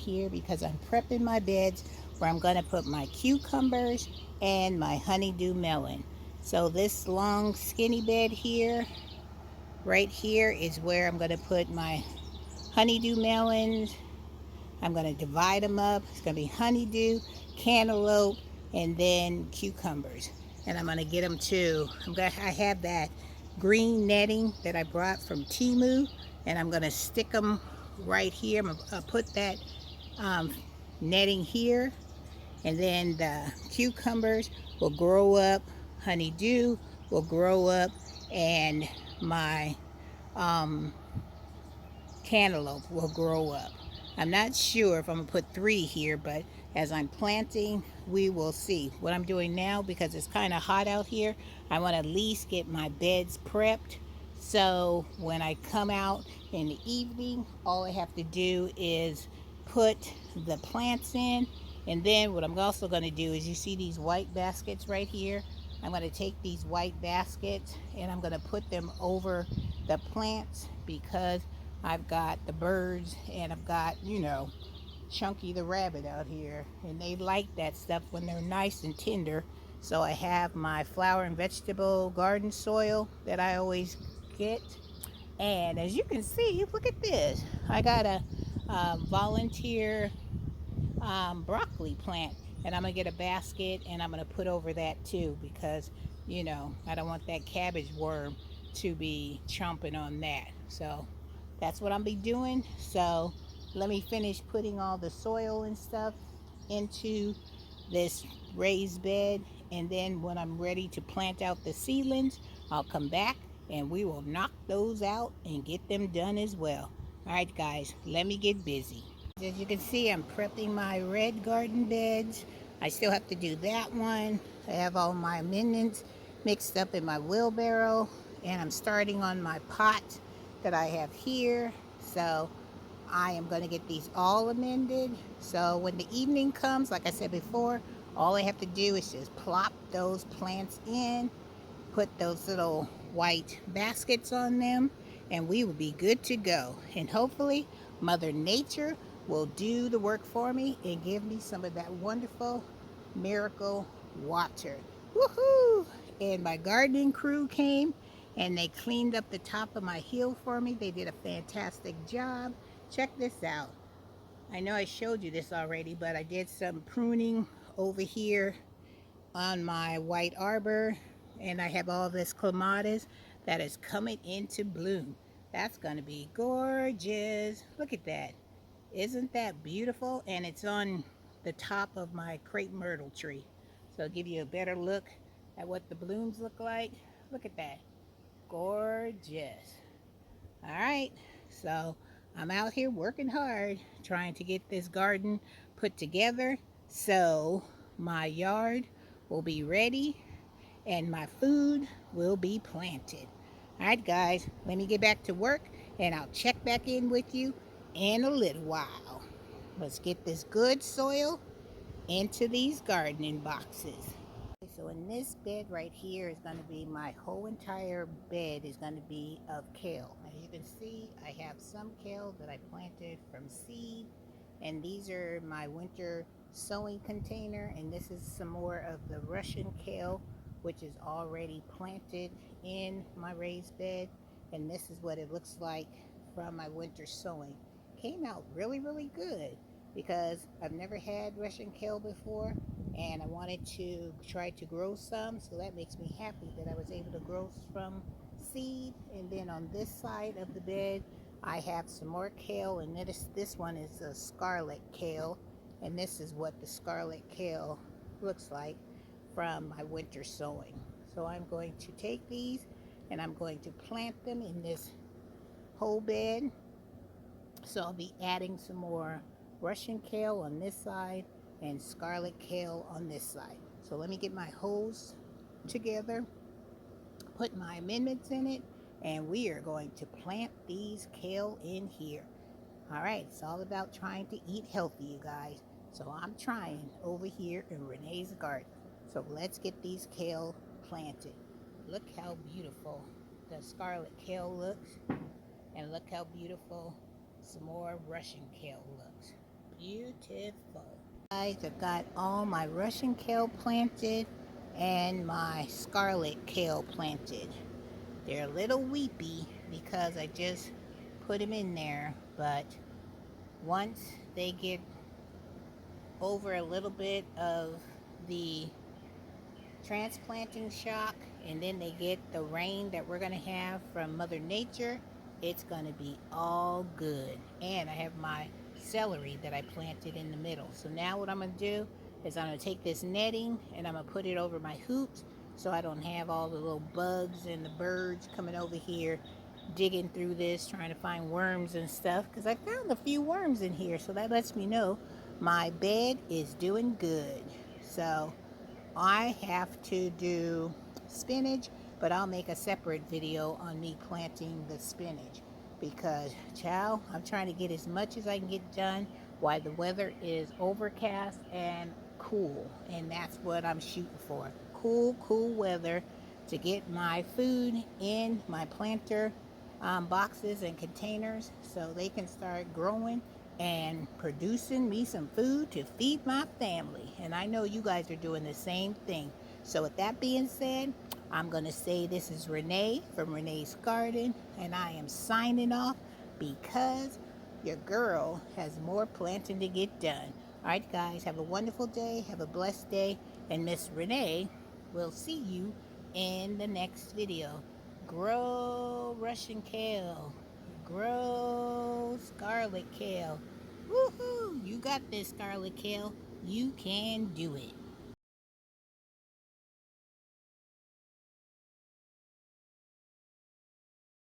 here because I'm prepping my beds where I'm going to put my cucumbers and my honeydew melon. So this long skinny bed here, right here, is where I'm going to put my honeydew melons. I'm going to divide them up. It's going to be honeydew, cantaloupe, and then cucumbers. And I'm going to get them too. I have that green netting that I brought from Temu, and I'm going to stick them right here. I'm going to put that um, netting here, and then the cucumbers will grow up, honeydew will grow up, and my um, cantaloupe will grow up. I'm not sure if I'm gonna put 3 here, but as I'm planting, we will see. What I'm doing now, because it's kind of hot out here, I want to at least get my beds prepped. So when I come out in the evening, all I have to do is put the plants in. And then what I'm also going to do is, you see these white baskets right here? I'm going to take these white baskets and I'm going to put them over the plants, because I've got the birds and I've got, Chunky the rabbit out here, and they like that stuff when they're nice and tender. So I have my flower and vegetable garden soil that I always get. And as you can see, look at this. I got a volunteer broccoli plant, and I'm gonna get a basket and I'm gonna put over that too, because I don't want that cabbage worm to be chomping on that. So that's what I'm be doing. So let me finish putting all the soil and stuff into this raised bed, and then when I'm ready to plant out the seedlings, I'll come back and we will knock those out and get them done as well. All right guys, let me get busy. As you can see, I'm prepping my red garden beds. I still have to do that one. I have all my amendments mixed up in my wheelbarrow, and I'm starting on my pot that I have here. So I am going to get these all amended. So when the evening comes, like I said before, all I have to do is just plop those plants in, put those little white baskets on them, and we will be good to go. And hopefully Mother Nature will do the work for me and give me some of that wonderful miracle water. Woohoo! And my gardening crew came and they cleaned up the top of my hill for me. They did a fantastic job. Check this out. I know I showed you this already, but I did some pruning over here on my white arbor, and I have all this clematis that is coming into bloom. That's going to be gorgeous. Look at that. Isn't that beautiful? And it's on the top of my crepe myrtle tree. So I'll give you a better look at what the blooms look like. Look at that. Gorgeous. All right. So I'm out here working hard trying to get this garden put together so my yard will be ready and my food will be planted. All right, guys, let me get back to work and I'll check back in with you in a little while. Let's get this good soil into these gardening boxes. So in this bed right here is going to be, my whole entire bed is going to be of kale. As you can see, I have some kale that I planted from seed, and these are my winter sowing container, and this is some more of the Russian kale, which is already planted in my raised bed, and this is what it looks like from my winter sowing. Came out really, really good, because I've never had Russian kale before, and I wanted to try to grow some, so that makes me happy that I was able to grow from seed. And then on this side of the bed I have some more kale, and this one is a scarlet kale, and this is what the scarlet kale looks like from my winter sowing. So I'm going to take these and I'm going to plant them in this whole bed. So I'll be adding some more Russian kale on this side and scarlet kale on this side. So let me get my hose together, put my amendments in it, and we are going to plant these kale in here. All right, it's all about trying to eat healthy, you guys. So I'm trying over here in Renee's garden. So let's get these kale planted. Look how beautiful the scarlet kale looks, and look how beautiful some more Russian kale looks. Beautiful. Guys, I've got all my Russian kale planted and my scarlet kale planted. They're a little weepy because I just put them in there, but once they get over a little bit of the transplanting shock and then they get the rain that we're going to have from Mother Nature, it's going to be all good. And I have my celery that I planted in the middle. So now what I'm going to do is I'm going to take this netting and I'm going to put it over my hoops so I don't have all the little bugs and the birds coming over here digging through this trying to find worms and stuff, because I found a few worms in here, so that lets me know my bed is doing good. So I have to do spinach, but I'll make a separate video on me planting the spinach because, child, I'm trying to get as much as I can get done while the weather is overcast and cool. And that's what I'm shooting for. Cool, cool weather to get my food in my planter boxes and containers so they can start growing and producing me some food to feed my family. And I know you guys are doing the same thing. So with that being said, I'm going to say this is Renee from Renee's Garden, and I am signing off because your girl has more planting to get done. All right, guys, have a wonderful day. Have a blessed day. And Miss Renee will see you in the next video. Grow Russian kale. Grow scarlet kale. Woohoo! You got this, scarlet kale. You can do it.